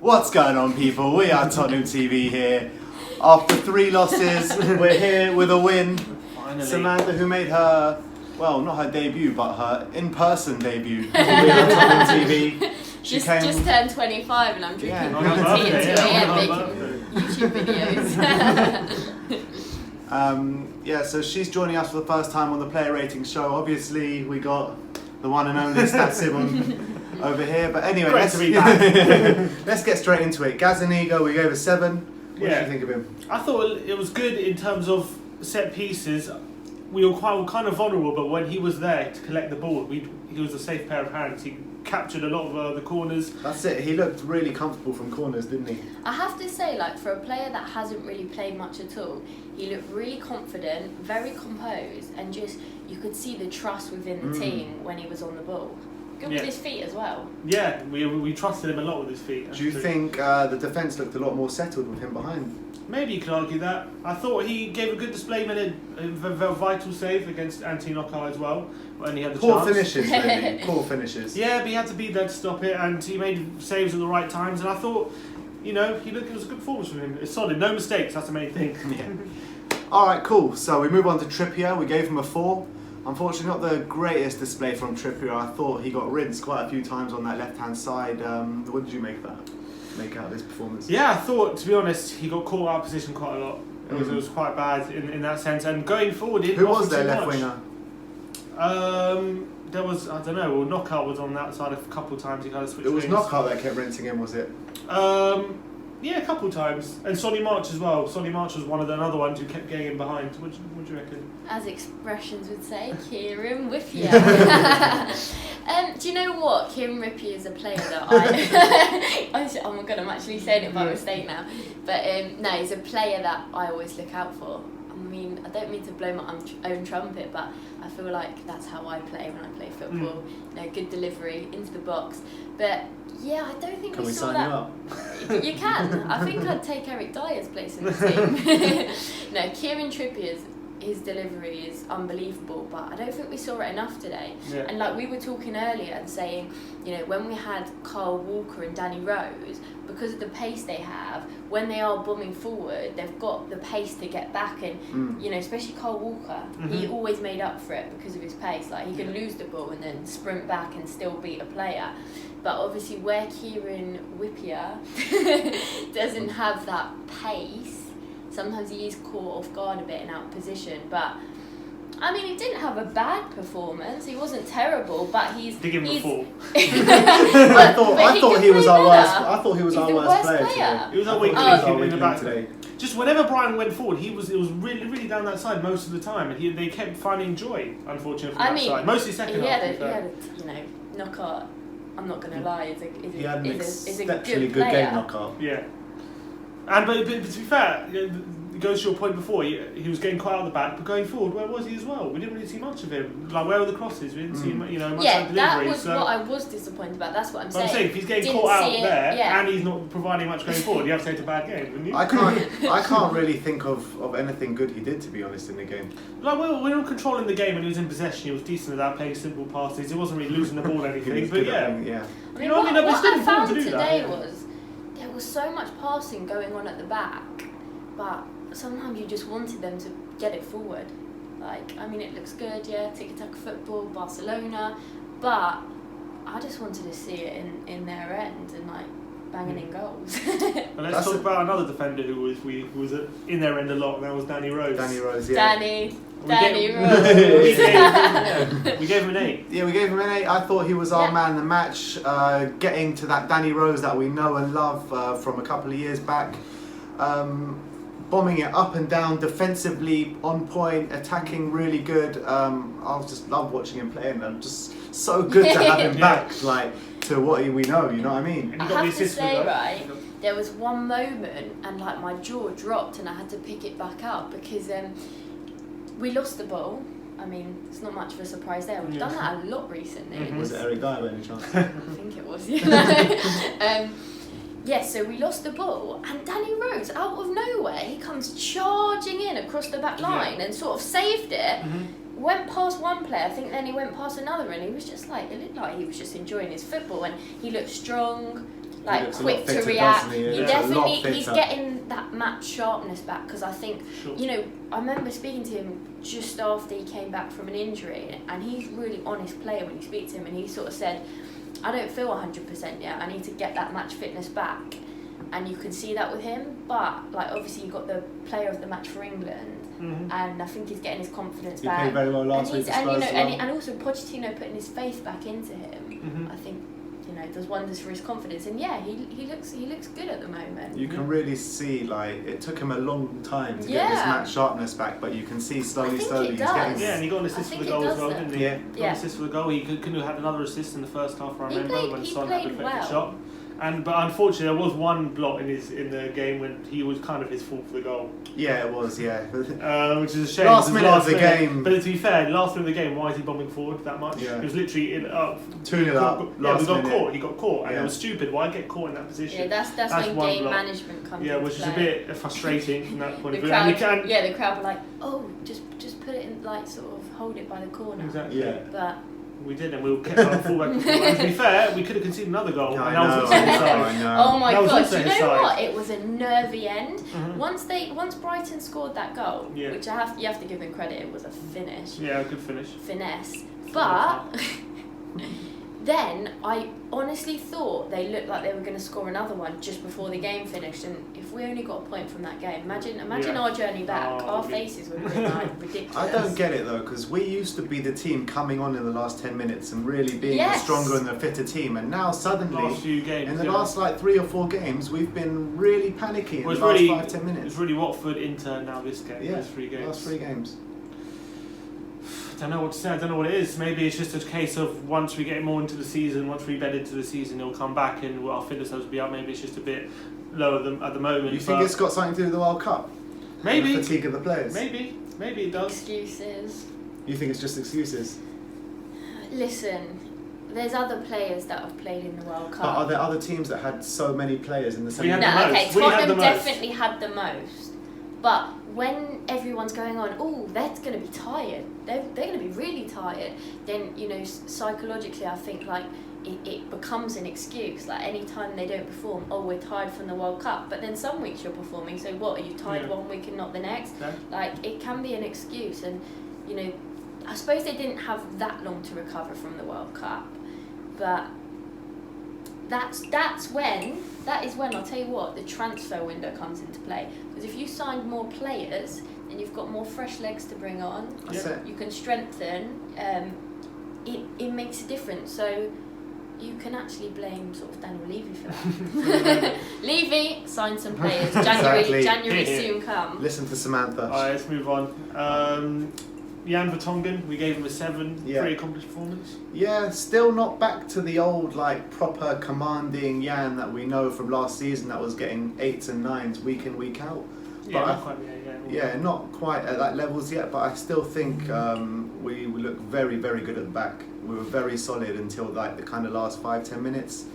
What's going on, people? We are Tottenham TV here. After 3 losses, we're here with a win. Finally. Samantha, who made her, well, not her debut, but her in-person debut on We Are Tottenham TV. She just turned 25 and I'm drinking tea and making YouTube videos. So she's joining us for the first time on the player rating show. Obviously, we got the one and only Statsim over here. But anyway, let's get straight into it. Gazaniga, we gave a 7. What did you think of him? I thought it was good in terms of set pieces. We were kind of vulnerable, but when he was there to collect the ball, he was a safe pair of hands. He captured a lot of the corners. That's it. He looked really comfortable from corners, didn't he? I have to say, like, for a player that hasn't really played much at all, he looked really confident, very composed, and just you could see the trust within the team when he was on the ball. Good with his feet as well. Yeah, we trusted him a lot with his feet. Do you think the defence looked a lot more settled with him behind? Maybe you could argue that. I thought he gave a good display, made a vital save against anti-knockout as well when he had the Poor chance. finishes, really. Poor finishes. Yeah, but he had to be there to stop it, and he made saves at the right times. And I thought, it was a good performance from him. It's solid, no mistakes. That's the main thing. Yeah. All right, cool. So we move on to Trippier. We gave him a 4. Unfortunately, not the greatest display from Trippier. I thought he got rinsed quite a few times on that left-hand side. What did you make out of this performance? Yeah, I thought, to be honest, he got caught out of position quite a lot. It was quite bad in that sense. And going forward, who was their left winger? There was, I don't know. Well, Knockout was on that side a couple of times. He kind of switched. It was wings. Knockout that kept rinsing him, was it? Yeah, a couple of times. And Solly March as well. Solly March was another one who kept getting in behind. What do you reckon? As expressions would say, Kieran Whippier. Do you know what? Kieran Whippier is a player that oh my god, I'm actually saying it by mistake now. But no, he's a player that I always look out for. I mean, I don't mean to blow my own trumpet, but I feel like that's how I play when I play football. Good delivery into the box. But yeah, I don't think we saw that. Can we sign you up? You can. I think I'd take Eric Dyer's place in the team. No, Kieran Trippier's his delivery is unbelievable, but I don't think we saw it enough today. Yeah. And like we were talking earlier and saying, when we had Kyle Walker and Danny Rose, because of the pace they have, when they are bombing forward, they've got the pace to get back, and especially Kyle Walker, he always made up for it because of his pace. Like he could lose the ball and then sprint back and still beat a player. But obviously where Kieran Whippier doesn't have that pace, sometimes he is caught off guard a bit and out of position. But I mean, he didn't have a bad performance. He wasn't terrible, but he's. Did give him a 4. I thought he was our worst. I thought he was our worst player today. He was our weak link in the back today. Just whenever Brighton went forward, it was really, really down that side most of the time, and they kept finding joy. Unfortunately, from that side, mostly second half. Knockout. I'm not going to lie, is a good good game Knockout. Yeah. And but to be fair, it goes to your point before, he was getting quite out of the back, but going forward, where was he as well? We didn't really see much of him. Like, where were the crosses? We didn't see much delivery. That was what I was disappointed about. That's what I'm saying. I'm saying, if he's getting caught out there and he's not providing much going forward, you have to say it's a bad game, wouldn't you? I can't really think of anything good he did, to be honest, in the game. Like, we were controlling the game when he was in possession. He was decent at that, playing simple passes. He wasn't really losing the ball or anything. But I mean, what I found today was there was so much passing going on at the back, but sometimes you just wanted them to get it forward. Like, I mean, it looks good, tiki-taka football, Barcelona, but I just wanted to see it in their end and like banging in goals. And let's talk about another defender who was in their end a lot, and that was Danny Rose. Danny Rose, yeah. Danny Rose. We gave him an 8. Yeah, we gave him an 8. I thought he was our man of the match, getting to that Danny Rose that we know and love from a couple of years back. Bombing it up and down, defensively on point, attacking really good. I just love watching him play, and just so good to have him back, like to what we know. You know what I mean? I have to say, right, there was one moment, and like my jaw dropped, and I had to pick it back up because we lost the ball. I mean, it's not much of a surprise there. We've done that a lot recently. Was it Eric Dyer by any chance? I think it was. So we lost the ball, and Danny Rose, out of nowhere, he comes charging in across the back line and sort of saved it. Went past one player, I think then he went past another, and he was just like, it looked like he was just enjoying his football, and he looked strong. like quick to react. He's getting that match sharpness back, because I think, you know, I remember speaking to him just after he came back from an injury, and he's a really honest player when you speak to him, and he sort of said, I don't feel 100% yet, I need to get that match fitness back. And you can see that with him, but like obviously you got the player of the match for England, and I think he's getting his confidence back. He played very well last week. And also Pochettino putting his faith back into him. I think, you know, does wonders for his confidence. And yeah, he looks good at the moment. You can really see, like, it took him a long time to get this match sharpness back, but you can see slowly he's getting. Yeah, and he got an assist for the goal as well, didn't he? Yeah. Got an assist for the goal. He couldn't have had another assist in the first half. I remember when Son had a deflected shot. But unfortunately, there was one block in the game when he was kind of his fault for the goal. Yeah, it was. Yeah, which is a shame. Last minute of the game. But to be fair, last minute of the game, why is he bombing forward that much? Yeah. It was literally 2-0 up. Yeah, we got caught. He got caught, and it was stupid. Why get caught in that position? Yeah, that's when game management comes. Yeah, which is a bit frustrating from that point of view. The crowd were like, oh, just put it in, like, sort of hold it by the corner. Exactly. Yeah. But we did, and we kept our fullback. And to be fair, we could have conceded another goal. I know. Oh my god! You know what? It was a nervy end. Once Brighton scored that goal, which you have to give them credit, it was a finish. Yeah, a good finish. Finesse, but then I honestly thought they looked like they were going to score another one just before the game finished. And if we only got a point from that game, imagine our journey back. Our faces would have been like ridiculous. I don't get it though, because we used to be the team coming on in the last 10 minutes and really being the stronger and the fitter team, and now suddenly in the last like 3 or 4 games we've been really panicky in the last 5-10 minutes. It's really Watford, Inter, now this game. Yeah, those 3 games. Last 3 games. I don't know what to say. I don't know what it is. Maybe it's just a case of once we get more into the season, once we bed into the season, it'll come back and our fitness levels will be up. Maybe it's just a bit lower than at the moment. You think it's got something to do with the World Cup? Maybe. The fatigue of the players? Maybe it does. Excuses. You think it's just excuses? Listen, there's other players that have played in the World Cup. But are there other teams that had so many players in the same? Tottenham definitely had the most. But when everyone's going on, oh, they're going to be tired. They're going to be really tired. Then, you know, psychologically, I think like it becomes an excuse. Like any time they don't perform, oh, we're tired from the World Cup. But then some weeks you're performing. So what? Are you tired one week and not the next? Yeah. Like it can be an excuse. And you know, I suppose they didn't have that long to recover from the World Cup, but that is when I'll tell you what, the transfer window comes into play. Because if you signed more players, then you've got more fresh legs to bring on. You can strengthen. It makes a difference. So you can actually blame sort of Daniel Levy for that. Levy, sign some players. January soon come. Listen to Samantha. Alright, let's move on. Jan Vertonghen, we gave him a 7. Pretty accomplished performance. Yeah, still not back to the old like proper commanding Jan that we know from last season that was getting 8s and 9s week in week out. Not quite at that levels yet, but I still think we look very, very good at the back. We were very solid until like the kind of last 5-10 minutes.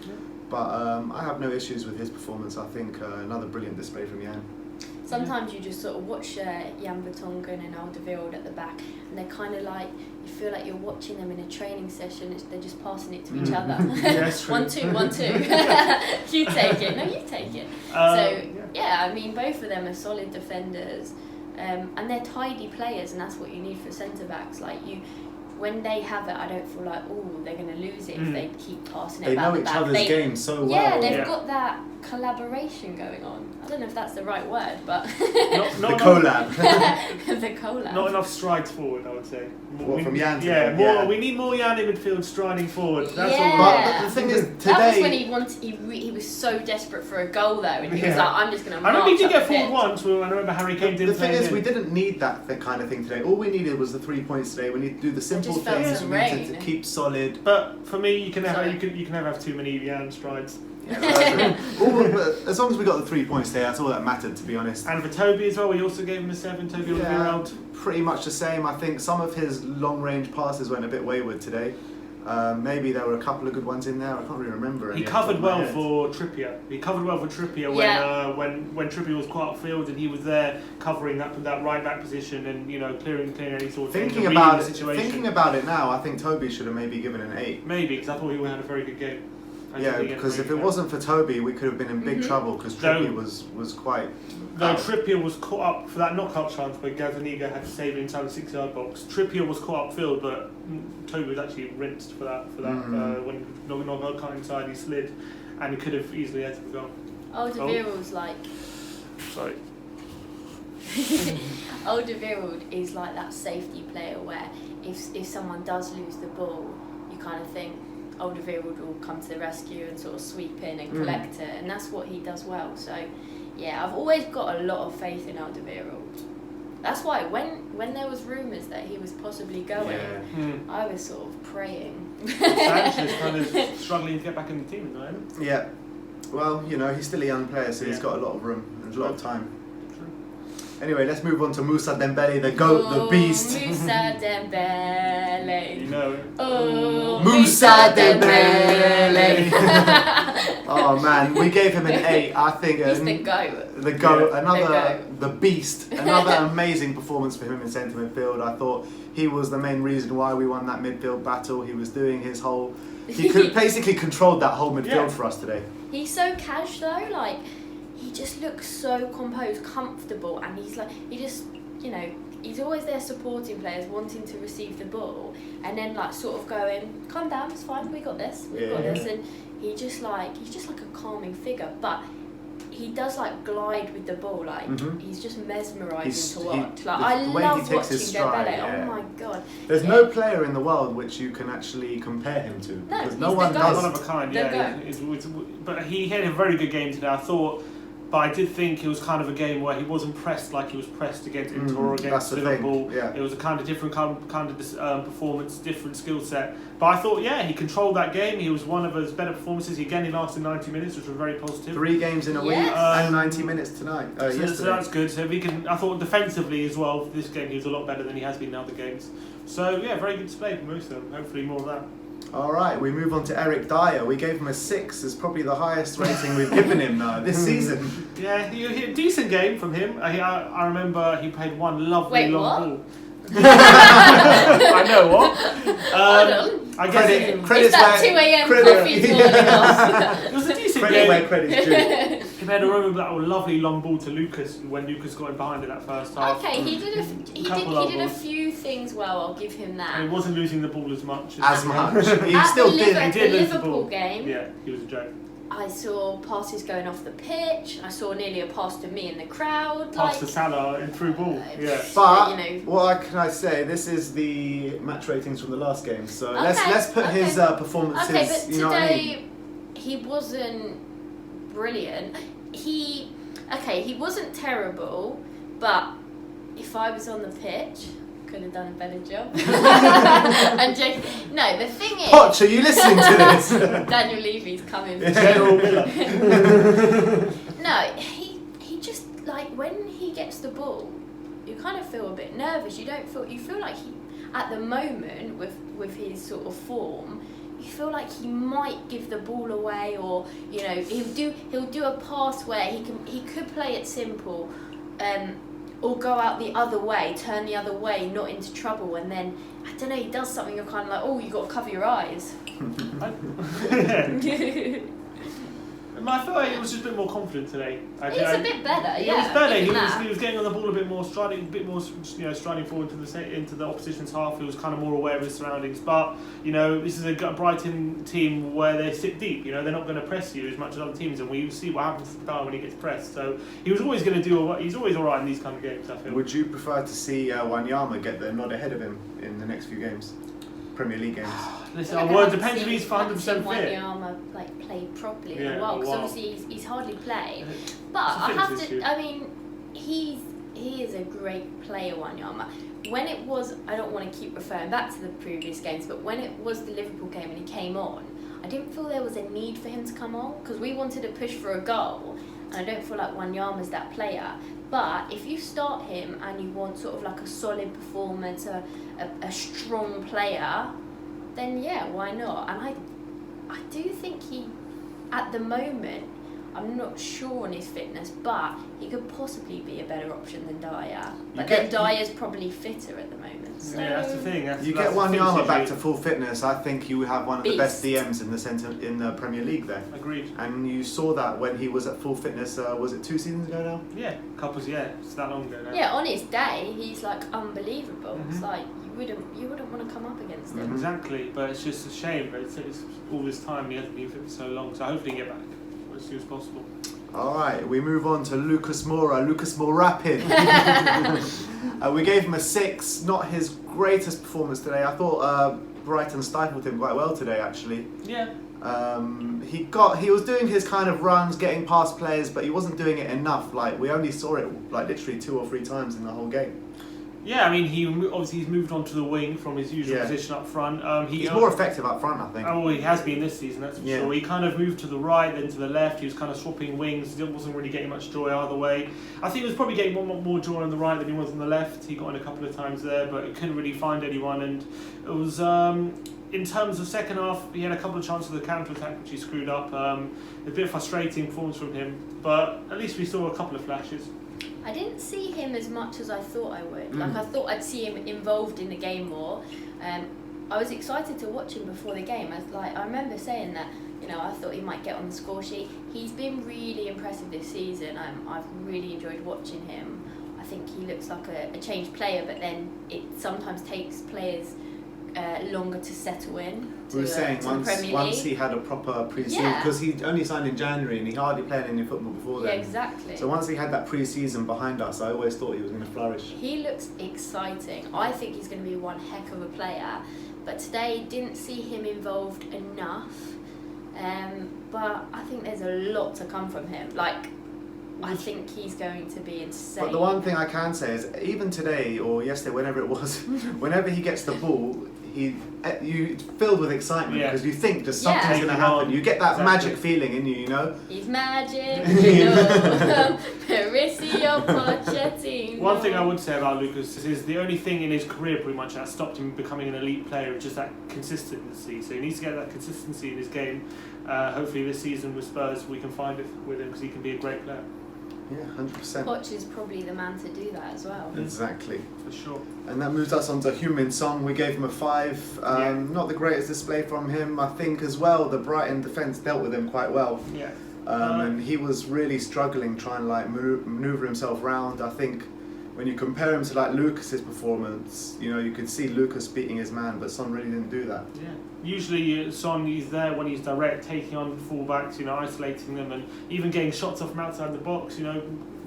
But I have no issues with his performance. I think another brilliant display from Jan. Sometimes you just sort of watch Jan Vertonghen and Alderweireld at the back, and they're kind of like, you feel like you're watching them in a training session. They're just passing it to each other. 1-2, 1-2. You take it. No, you take it. I mean, both of them are solid defenders, and they're tidy players, and that's what you need for centre backs. Like when they have it, I don't feel like, they're going to lose it if they keep passing it about the back. They know each other's game so well. Yeah, they've got that collaboration going on. I don't know if that's the right word, but the collab. The collab. Not enough strides forward, I would say. From Jan to them? Yeah, we need more Jan in midfield striding forward. That's all. But the thing is, today that was when he was so desperate for a goal though, and he was like, I'm just going to march. I remember he did get forward once. I remember Harry Kane didn't. The thing is, we didn't need that kind of thing today. All we needed was the 3 points today. We need to do the simple things. We need to keep solid. But for me, you can never have too many Jan strides. Yeah, as long as we got the 3 points there, that's all that mattered, to be honest. And for Toby as well, we also gave him a 7. Toby Alderweireld. Pretty much the same. I think some of his long-range passes went a bit wayward today. Maybe there were a couple of good ones in there. I can't really remember. He covered well for Trippier. When Trippier was quite upfield and he was there covering that right back position and clearing any sort of thinking about it now, I think Toby should have maybe given an 8. Maybe because I thought he had a very good game. Yeah, because if it wasn't for Toby, we could have been in big trouble because Trippier was quite. Though Trippier was caught up for that knockout chance where Gazzaniga had to save it inside the 6-yard box. Trippier was caught upfield, but Toby was actually rinsed for that. When knockout cut inside, he slid, and he could have easily had to go. Alderweireld's like. Sorry. Alderweireld is like that safety player where if someone does lose the ball, you kind of think Alderweireld will come to the rescue and sort of sweep in and collect it, and that's what he does well. So, yeah, I've always got a lot of faith in Alderweireld. That's why when there was rumours that he was possibly going, I was sort of praying. Sanchez kind of struggling to get back in the team at the moment. Yeah. Well, he's still a young player, so he's got a lot of room and a lot of time. Anyway, let's move on to Moussa Dembele, the GOAT, the beast. Moussa Dembele. Oh, Moussa Dembele. Oh man, we gave him an 8. I think he's the GOAT. The GOAT, the beast. Another amazing performance for him in centre midfield. I thought he was the main reason why we won that midfield battle. He was doing his whole. He could basically controlled that whole midfield for us today. He's so cash though, like. He just looks so composed, comfortable, and he's like, he's always there supporting players, wanting to receive the ball, and then like sort of going, calm down, it's fine, we got this, and he's just like a calming figure, but he does like glide with the ball, like he's just mesmerising to watch. I love watching Dembele. Oh my god! There's no player in the world which you can actually compare him to because no one does. One of a kind, but he had a very good game today. I thought. But I did think it was kind of a game where he wasn't pressed like he was pressed against Inter or against Liverpool. It was a kind of different kind of performance, different skill set. But I thought, he controlled that game. He was one of his better performances. He lasted 90 minutes, which was very positive. 3 games in a week and 90 minutes tonight. So that's good. So I thought defensively as well, for this game he was a lot better than he has been in other games. So very good display from most of them. Hopefully more of that. Alright, we move on to Eric Dyer. We gave him a 6. It's probably the highest rating we've given him this season. Yeah, a decent game from him. I remember he played one lovely long ball. I know what. I guess credit's that 2 a.m. coffee falling off. It was a decent game. Where credit's due. He made a lovely long ball to Lucas when Lucas got in behind in that first half. Okay, he did a few things well. I'll give him that. And he wasn't losing the ball as much. He still did. He did lose the ball. Game. Yeah, he was a joke. I saw passes going off the pitch. I saw nearly a pass to me in the crowd. Pass to Salah in through ball. But what can I say? This is the match ratings from the last game. So let's put his performances. Okay, but today what I mean? He wasn't brilliant. He wasn't terrible. But if I was on the pitch, could have done a better job. I'm joking. No, the thing is... Poch, are you listening to this? Daniel Levy's coming. General Miller. No, he just, like, when he gets the ball, you kind of feel a bit nervous. You feel like he, at the moment, with his sort of form, you feel like he might give the ball away, or, he'll do a pass where he could play it simple, or go out the other way, turn the other way, not into trouble, and then, I don't know, he does something you're kind of like, oh, you got to cover your eyes. I feel like he was just a bit more confident today. He's a bit better, He was better. He was getting on the ball a bit more, striding forward into the opposition's half. He was kind of more aware of his surroundings. But this is a Brighton team where they sit deep. They're not going to press you as much as other teams, and we see what happens to Dyer when he gets pressed. So he was always going to do. He's always all right in these kind of games, I feel. Would you prefer to see Wanyama get the nod ahead of him in the next few games? Premier League games. Listen, it depends if he's 100% fit. Wanyama played properly in a while, because obviously he's hardly played. But I have to. I mean, he is a great player, Wanyama. When it was, I don't want to keep referring back to the previous games, but when it was the Liverpool game and he came on, I didn't feel there was a need for him to come on, because we wanted to push for a goal, and I don't feel like Wanyama's that player. But if you start him and you want sort of like a solid performance, a strong player, then why not? And I do think he, at the moment, I'm not sure on his fitness, but he could possibly be a better option than Dyer. But then Dyer's probably fitter at the moment. So yeah, that's the thing. You get Wanyama back to full fitness, I think you have one of the best DMs in the centre in the Premier League there. Agreed. And you saw that when he was at full fitness, was it 2 seasons ago now? Yeah, it's that long ago now. Yeah, on his day, he's like unbelievable. It's like you wouldn't want to come up against him. Exactly, but it's just a shame. It's all this time he hasn't been fit for so long, so hopefully he can get back as soon as possible. Alright, we move on to Lucas Moura. Lucas Moura Rapid. We gave him a 6. Not his greatest performance today. I thought Brighton stifled him quite well today, actually. Yeah. He was doing his kind of runs, getting past players, but he wasn't doing it enough. Like, we only saw it like literally 2 or 3 times in the whole game. Yeah, I mean, he's moved on to the wing from his usual position up front. He's more effective up front, I think. Oh, he has been this season, that's for sure. He kind of moved to the right, then to the left. He was kind of swapping wings. He wasn't really getting much joy either way. I think he was probably getting more joy on the right than he was on the left. He got in a couple of times there, but he couldn't really find anyone. And it was, in terms of second half, he had a couple of chances of the counter-attack, which he screwed up. A bit frustrating performance from him, but at least we saw a couple of flashes. I didn't see him as much as I thought I would. Like, I thought I'd see him involved in the game more. I was excited to watch him before the game. I remember saying that, I thought he might get on the score sheet. He's been really impressive this season. I've really enjoyed watching him. I think he looks like a changed player, but then it sometimes takes players longer to settle in. We were saying once he had a proper pre-season, because he only signed in January and he hardly played any football before then. Yeah, exactly. So once he had that pre-season behind us, I always thought he was going to flourish. He looks exciting. I think he's going to be one heck of a player, but today didn't see him involved enough. But I think there's a lot to come from him. I think he's going to be insane. But the one thing I can say is, even today or yesterday, whenever it was, whenever he gets the ball, you filled with excitement because you think just something's going to happen. You get that magic feeling in you, He's magic, Mauricio Pochettino. One thing I would say about Lucas is the only thing in his career pretty much that stopped him becoming an elite player is just that consistency. So he needs to get that consistency in his game. Hopefully this season with Spurs we can find it with him because he can be a great player. Yeah, 100%. Poch is probably the man to do that as well. Exactly. For sure. And that moves us on to Heung-min Son. We gave him a 5. Not the greatest display from him. I think as well the Brighton defence dealt with him quite well. Yeah. And he was really struggling trying to manoeuvre himself round. I think when you compare him to Lucas's performance, you could see Lucas beating his man, but Son really didn't do that. Yeah. Usually Son, he's there when he's direct, taking on fullbacks, isolating them and even getting shots off from outside the box,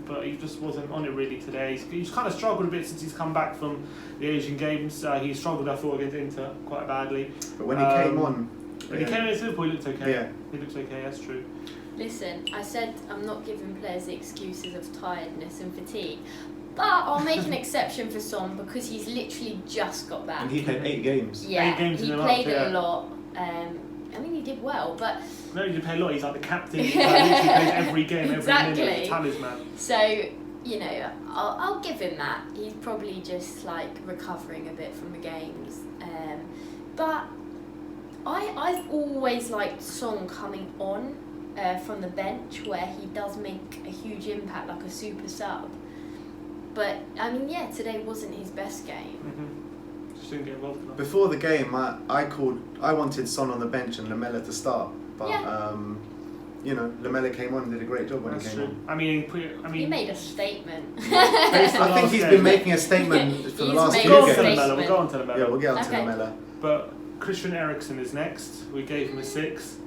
but he just wasn't on it really today. He's kind of struggled a bit since he's come back from the Asian Games. He struggled, I thought, against Inter quite badly. But when he came on... When he came in Liverpool, he looked okay. Yeah. He looks okay, that's true. Listen, I said I'm not giving players the excuses of tiredness and fatigue. But I'll make an exception for Son because he's literally just got back. And he played 8 games. Yeah, 8 games he played a lot. He did well, but... No, he did play a lot. He's like the captain. He literally plays every game, every minute. He's a talisman. So, I'll give him that. He's probably just recovering a bit from the games. But I've always liked Son coming on from the bench where he does make a huge impact, like a super sub. But today wasn't his best game. Just didn't get involved enough. Before the game, I wanted Son on the bench and Lamela to start, but Lamela came on and did a great job when he came on. He made a statement. I think he's been making a statement for the last 2 games. We'll go on to Lamela. Yeah, we'll get on to Lamela. But Christian Eriksen is next. We gave him a 6.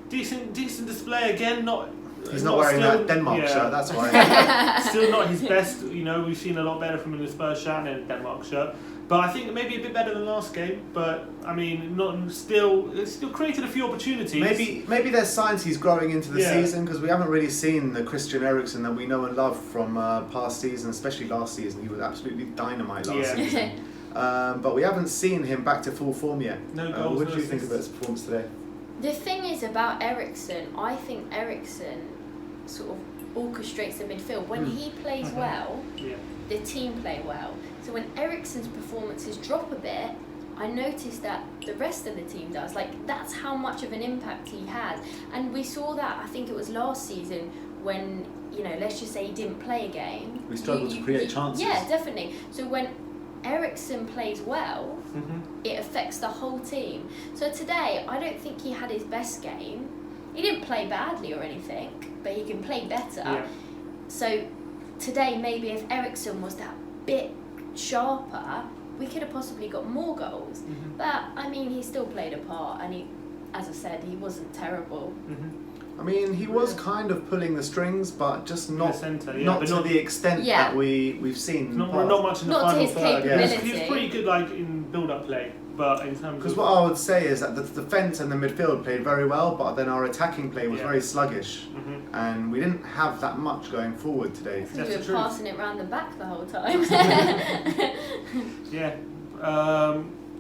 Decent display again. He's not wearing that Denmark shirt, that's why. Still not his best. We've seen a lot better from him in the Spurs shirt and a Denmark shirt. But I think maybe a bit better than last game. But still created a few opportunities. Maybe there's signs he's growing into the season because we haven't really seen the Christian Eriksen that we know and love from past seasons, especially last season. He was absolutely dynamite last season. But we haven't seen him back to full form yet. No goals. What do you think about his performance today? The thing is about Eriksen, I think Eriksen sort of orchestrates the midfield. When he plays well, the team play well. So when Eriksen's performances drop a bit, I noticed that the rest of the team does. Like, that's how much of an impact he has. And we saw that, I think it was last season, when, you know, let's just say he didn't play a game. We struggled to create chances. Yeah, definitely. So when Eriksen plays well, it affects the whole team. So today, I don't think he had his best game. He didn't play badly or anything, but he can play better. Yeah. So today, maybe if Eriksen was that bit sharper, we could have possibly got more goals. But I mean, he still played a part, and he, as I said, he wasn't terrible. I mean, he was kind of pulling the strings, but just not centre, not to the extent that we've seen. Not much in the final third. He was pretty good, like in build-up play, but in terms because what I would say is that the defence and the midfield played very well, but then our attacking play was very sluggish, and we didn't have that much going forward today. We were passing it round the back the whole time. Yeah.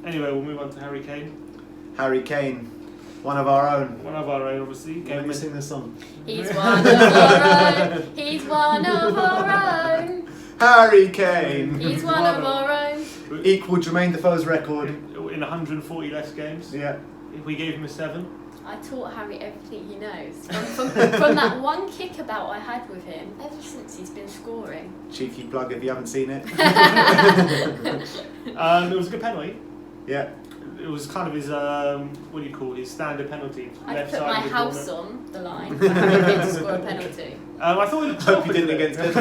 Anyway, we'll move on to Harry Kane. Harry Kane. One of our own. One of our own, obviously. Can we sing this song? He's one of our own. He's one of our own. Harry Kane. He's one of our own. Equalled Jermaine Defoe's record. In 140 less games. Yeah. If we gave him a 7. I taught Harry everything he knows. From that one kickabout I had with him, ever since he's been scoring. Cheeky plug if you haven't seen it. It was a good penalty. Yeah. It was kind of his, what do you call it, his standard penalty. I put my house on the line for Harry Kane to score a penalty. I thought he looked Hope you sharper didn't against it.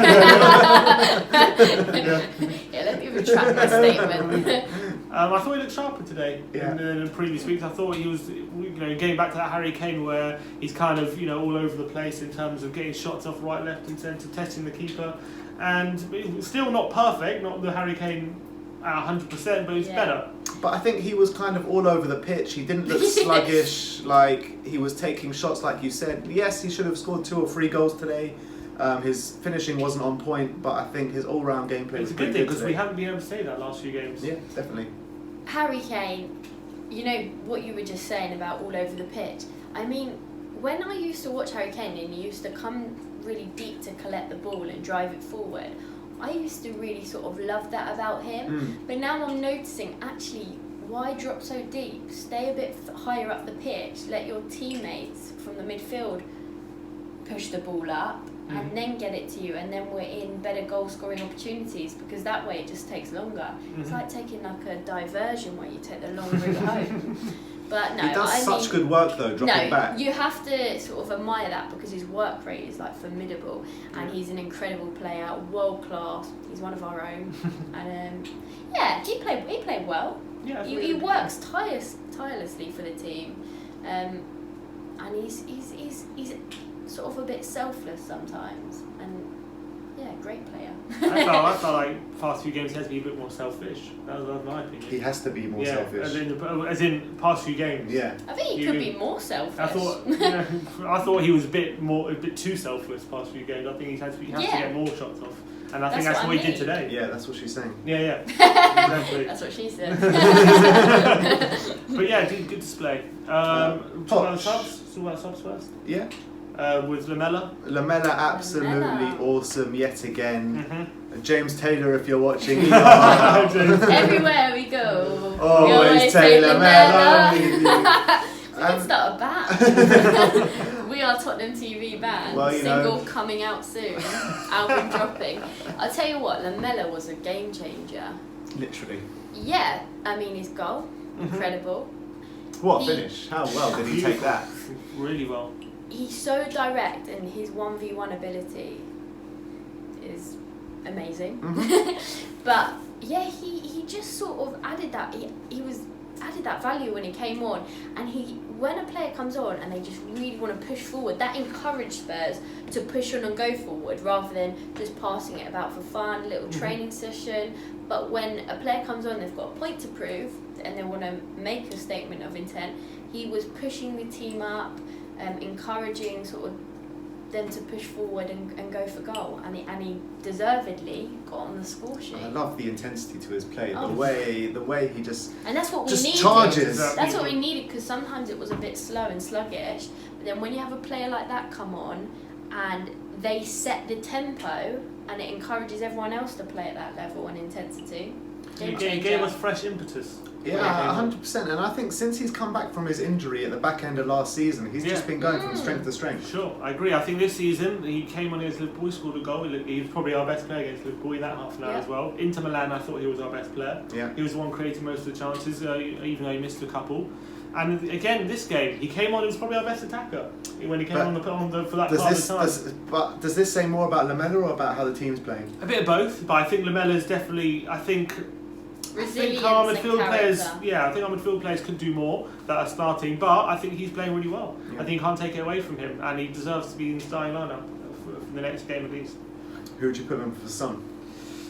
Yeah, let me retract my statement. I thought he looked sharper today in the previous weeks. I thought he was, you know, getting back to that Harry Kane where he's kind of, you know, all over the place in terms of getting shots off right, left and centre, testing the keeper. And still not perfect, not the Harry Kane at 100%, but it's better. But I think he was kind of all over the pitch. He didn't look sluggish, like he was taking shots like you said. Yes, he should have scored 2 or 3 goals today. His finishing wasn't on point, but I think his all-round gameplay was a good thing because today. we haven't been able to say that last few games. Yeah, definitely. Harry Kane, you know what you were just saying about all over the pitch. I mean, when I used to watch Harry Kane and he used to come really deep to collect the ball and drive it forward, I used to really sort of love that about him. But now I'm noticing, actually, why drop so deep? Stay a bit higher up the pitch. Let your teammates from the midfield push the ball up and then get it to you, and then we're in better goal-scoring opportunities, because that way it just takes longer. It's like taking like a diversion where you take the long route home. But no, he does such good work though, dropping back. You have to sort of admire that, because his work rate is like formidable, and he's an incredible player, world class. He's one of our own, and he played well. Yeah, he works tirelessly for the team, and he's sort of a bit selfless sometimes, and great player. I felt like past few games he has to be a bit more selfish. That was my opinion. He has to be more selfish. As in past few games. Yeah. I think he could be more selfish. I thought he was a bit too selfless past few games. I think he has to get more shots off. And I think that's what he did today. Yeah, that's what she's saying. Yeah. Exactly. That's what she said. But yeah, good display. Talk about subs first? Yeah. With Lamela. Lamela, absolutely awesome yet again. James Taylor, if you're watching. Everywhere we go. Always say Lamela. We can start a band. We Are Tottenham TV band. Well, Single coming out soon. Album dropping. I'll tell you what, Lamela was a game changer. Literally. Yeah, I mean his goal, incredible. What a finish. How well did he take that? Really well. He's so direct, and his 1v1 ability is amazing. But yeah, he just sort of added that. He added that value when he came on, and when a player comes on and they just really want to push forward, that encouraged Spurs to push on and go forward rather than just passing it about for fun, little training session. But when a player comes on, they've got a point to prove and they want to make a statement of intent. He was pushing the team up, encouraging sort of them to push forward and go for goal, and he deservedly got on the score sheet. I love the intensity to his play, the way he just and that's what we just needed. Charges. That's what we needed, because sometimes it was a bit slow and sluggish. But then when you have a player like that come on and they set the tempo, and it encourages everyone else to play at that level and intensity. Game He gave us fresh impetus. Yeah, 100%. And I think since he's come back from his injury at the back end of last season, he's just been going from strength to strength. Sure, I agree. I think this season he came on against Liverpool, he scored a goal. He was probably our best player against Liverpool in that half an hour as well. Inter Milan, I thought he was our best player. Yeah. He was the one creating most of the chances, even though he missed a couple. And again, this game, he came on, he was probably our best attacker when he came on for that part of the time. Does this say more about Lamela or about how the team's playing? A bit of both, but I think Lamela's definitely, I think our midfield players, I think our midfield players could do more that are starting, but I think he's playing really well. Yeah. I think you can't take it away from him, and he deserves to be in the starting lineup for the next game at least. Who would you put him for Son?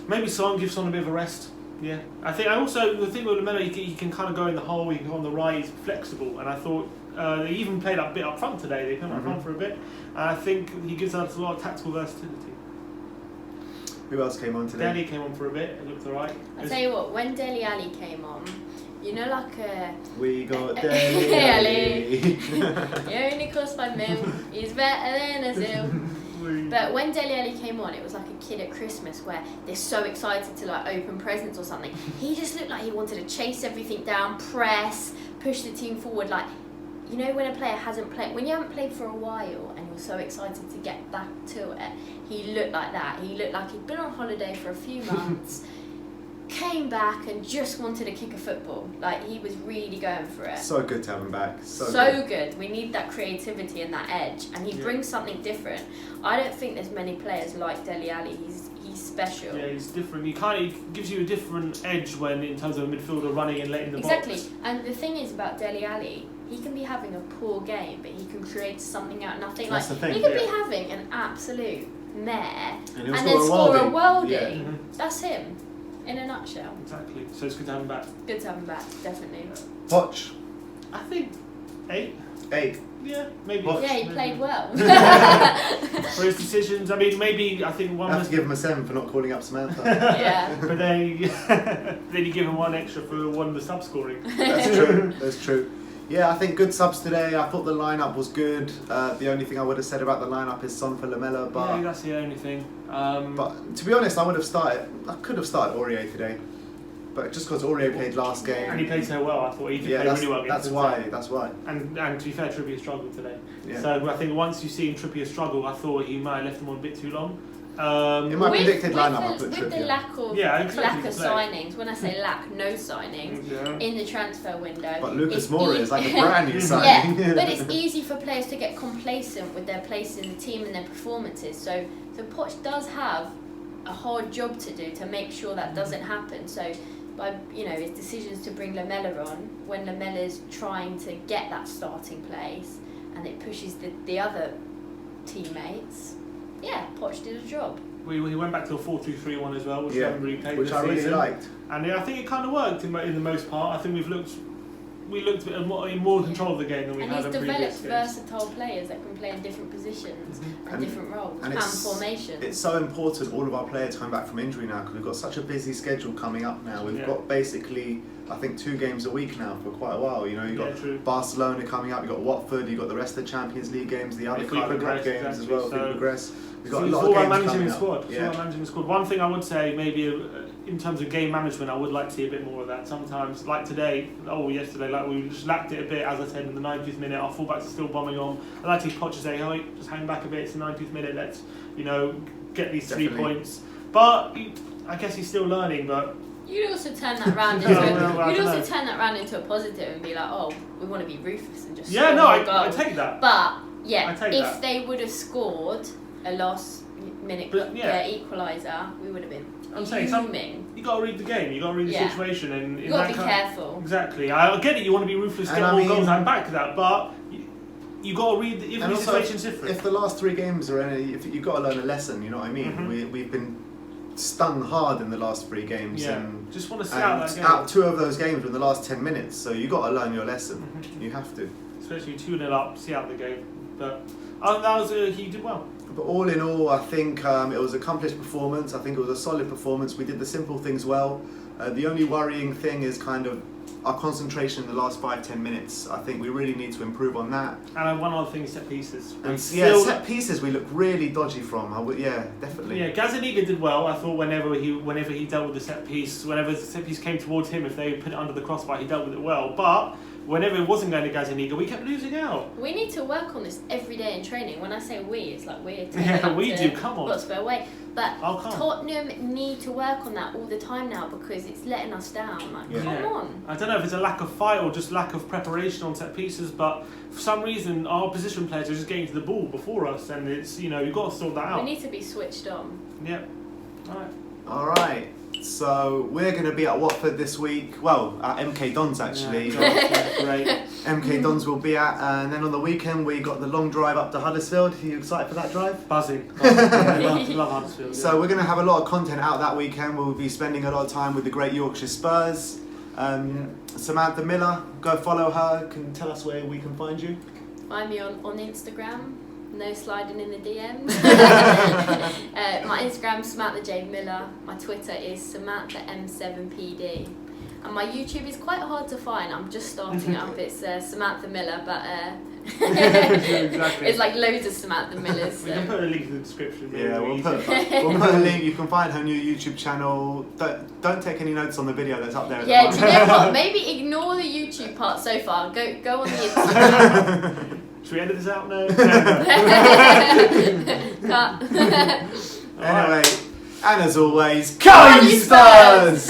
Maybe Son, give Son a bit of a rest. Yeah, I think the thing with Lamela, he can kind of go in the hole, he can go on the right, he's flexible, and I thought they even played a bit up front today. They came up front for a bit, and I think he gives us a lot of tactical versatility. Who else came on today? Dele came on for a bit. It looked alright. I'll tell you what, when Dele Alli came on, you know, like we got Dele Alli. He only cost 5 mil. He's better than Ozil. But when Dele Alli came on, it was like a kid at Christmas where they're so excited to like open presents or something. He just looked like he wanted to chase everything down, press, push the team forward. Like, you know, when a player hasn't played, when you haven't played for a while and you're so excited to get back to it, he looked like that. He looked like he'd been on holiday for a few months, came back and just wanted to kick a football. Like, he was really going for it. So good to have him back. So good. We need that creativity and that edge, and he brings something different. I don't think there's many players like Dele Alli. He's special. Yeah, he's different. He gives you a different edge when, in terms of a midfielder running and letting the box. Exactly. And the thing is about Dele Alli, he can be having a poor game, but he can create something out of nothing. That's the thing. He could be having an absolute mare and then score a worldie. Yeah. That's him, in a nutshell. Exactly. So it's good to have him back. Good to have him back, definitely. Poch. I think 8. 8. Yeah, maybe. Yeah, he played well. For his decisions, I mean, maybe I think one. I have to give him a 7 for not calling up Samantha. Yeah. But then you give him 1 extra for one of the sub scoring. That's true. That's true. Yeah, I think good subs today. I thought the lineup was good. The only thing I would have said about the lineup is Son for Lamela, but yeah, that's the only thing. But to be honest, I could have started Aurier today, but just because Aurier played last game and he played so well, I thought he did play really well. That's why. And to be fair, Trippier struggled today. Yeah. So I think once you've seen Trippier struggle, I thought he might have left him on a bit too long. In my predicted lineup, I put Trippier. With the lack of signings, when I say lack, no signings in the transfer window. But Lucas Moura is like a brand new signing. Yeah, but it's easy for players to get complacent with their place in the team and their performances. So Poch does have a hard job to do to make sure that doesn't happen. So by his decisions to bring Lamela on when Lamela's trying to get that starting place and it pushes the other teammates. Yeah, Poch did a job. We went back to a 4-2-3-1 as well, which we haven't really played which this I really season. liked. And I think it kind of worked in the most part. I think we looked a bit more in control of the game than we had in previous games. And he's developed versatile players that can play in different positions and different roles and formations. It's so important, all of our players coming back from injury now, because we've got such a busy schedule coming up now. We've got basically, I think, 2 games a week now for quite a while. You've got Barcelona coming up, you've got Watford, you've got the rest of the Champions League games, the other Carling Cup games as well, if we progress. We've got a lot of games coming up. It's all about managing the squad. One thing I would say, maybe in terms of game management, I would like to see a bit more of that. Sometimes, like today, yesterday, like we just lacked it a bit, as I said, in the 90th minute. Our fullbacks are still bombing on. I'd like to see Poch say, just hang back a bit, it's the 90th minute, let's, get these 3 points. But I guess he's still learning, but... You'd also turn that round into a positive and be like, we want to be ruthless and just score more goals. I take that. But if they would have scored a last minute equaliser, we would have been fuming. You got to read the game. You got to read the situation, and you got to be careful. Exactly. I get it. You want to be ruthless, get more goals, and back to that, but. You got to read the situation's different. If the last 3 games are if you've got to learn a lesson, you know what I mean. We've been stung hard in the last 3 games, and just want to see out that game. 2 of those games were in the last 10 minutes, so you got to learn your lesson. You have to. Especially 2-0 up, see out the game. But he did well. But all in all, I think it was an accomplished performance. I think it was a solid performance. We did the simple things well. The only worrying thing is kind of our concentration in the last 5-10 minutes. I think we really need to improve on that. And one other thing, set pieces. Set pieces we look really dodgy from. Definitely. Yeah, Gazaniga did well. I thought whenever he dealt with the set piece, whenever the set piece came towards him, if they put it under the crossbar, he dealt with it well. But whenever it wasn't going to Gazaniga, we kept losing out. We need to work on this every day in training. When I say we, it's like we're we do. Come on. What's away. But Tottenham need to work on that all the time now because it's letting us down. Come on. I don't know if it's a lack of fight or just lack of preparation on set pieces, but for some reason our position players are just getting to the ball before us, and it's you've got to sort that out. We need to be switched on. Yep. All right. So we're going to be at Watford this week. Well, at MK Dons actually. Yeah, great. MK Dons will be at, and then on the weekend we got the long drive up to Huddersfield. Are you excited for that drive? Buzzing. Love Huddersfield. Yeah. So we're going to have a lot of content out that weekend. We'll be spending a lot of time with the great Yorkshire Spurs. Samantha Miller, go follow her. Can tell us where we can find you? Find me on Instagram. No sliding in the DMs. My Instagram's Samantha J Miller. My Twitter is Samantha M7PD. And my YouTube is quite hard to find. I'm just starting up. It's Samantha Miller, but exactly. It's like loads of Samantha Millers. We can put a link in the description. Yeah, we'll put a link. You can find her new YouTube channel. Don't take any notes on the video that's up there. Do you know what? Maybe ignore the YouTube part so far. Go on the Instagram. Should we edit this out now? Cut. Anyway, and as always, go you Spurs!